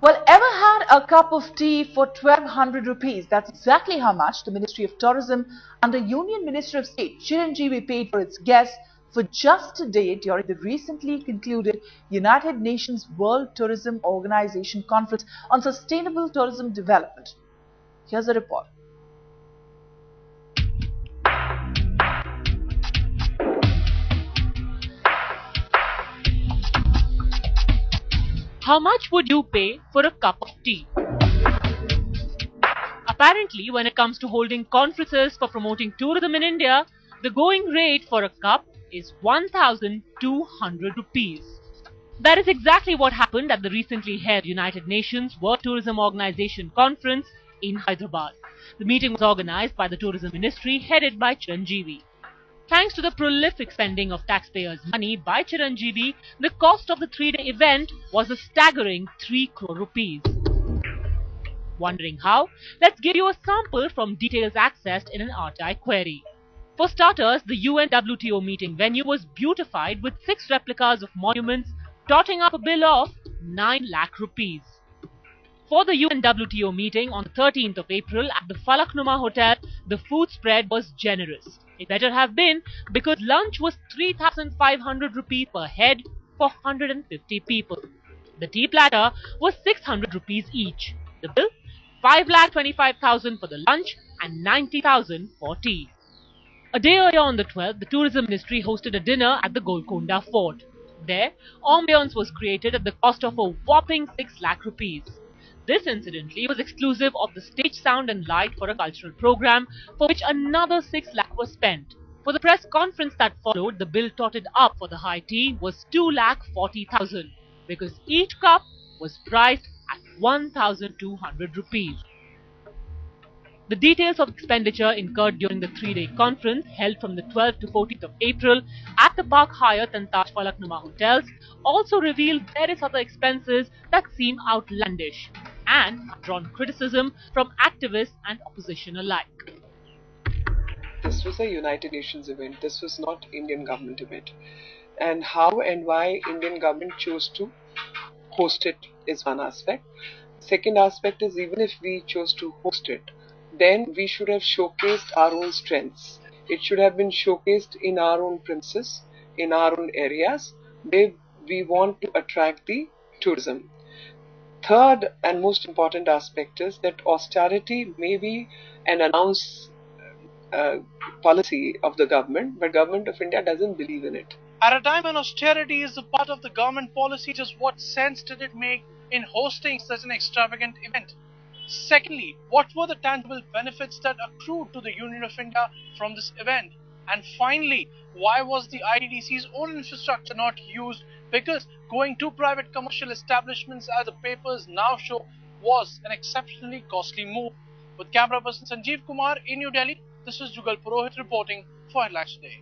Well, ever had a cup of tea for 1200 rupees? That's exactly how much the Ministry of Tourism under Union Minister of State Chiranjeevi paid for its guests for just a day during the recently concluded United Nations World Tourism Organization Conference on Sustainable Tourism Development. Here's a report. How much would you pay for a cup of tea? Apparently, when it comes to holding conferences for promoting tourism in India, the going rate for a cup is 1,200 rupees. That is exactly what happened at the recently held United Nations World Tourism Organization Conference in Hyderabad. The meeting was organized by the Tourism Ministry headed by Chiranjeevi. Thanks to the prolific spending of taxpayers' money by Chiranjeevi, the cost of the three-day event was a staggering 3 crore rupees. Wondering how? Let's give you a sample from details accessed in an RTI query. For starters, the UNWTO meeting venue was beautified with 6 replicas of monuments, totting up a bill of 9 lakh rupees. For the UNWTO meeting on the 13th of April at the Falaknuma Hotel, the food spread was generous. It better have been because lunch was 3,500 rupees per head for 150 people. The tea platter was 600 rupees each. The bill, 5,25,000 for the lunch and 90,000 for tea. A day earlier on the 12th, the Tourism Ministry hosted a dinner at the Golconda Fort. There, ambience was created at the cost of a whopping 6 lakh rupees. This, incidentally, was exclusive of the stage sound and light for a cultural program, for which another 6 lakh was spent. For the press conference that followed, the bill totted up for the high tea was 2,40,000, because each cup was priced at 1,200 rupees. The details of expenditure incurred during the 3-day conference held from the 12th to 14th of April at the Park Hyatt and Taj Falaknuma hotels also reveal various other expenses that seem outlandish and have drawn criticism from activists and opposition alike. This was a United Nations event. This was not Indian government event. And how and why Indian government chose to host it is one aspect. Second aspect is, even if we chose to host it, then we should have showcased our own strengths. It should have been showcased in our own premises, in our own areas, where we want to attract the tourism. Third and most important aspect is that austerity may be an announced policy of the government, but Government of India doesn't believe in it. At a time when austerity is a part of the government policy, just what sense did it make in hosting such an extravagant event? Secondly, what were the tangible benefits that accrued to the Union of India from this event? And finally, why was the IDDC's own infrastructure not used? Because going to private commercial establishments, as the papers now show, was an exceptionally costly move. With camera person Sanjeev Kumar in New Delhi, this is Jugal Purohit reporting for Headlines Today.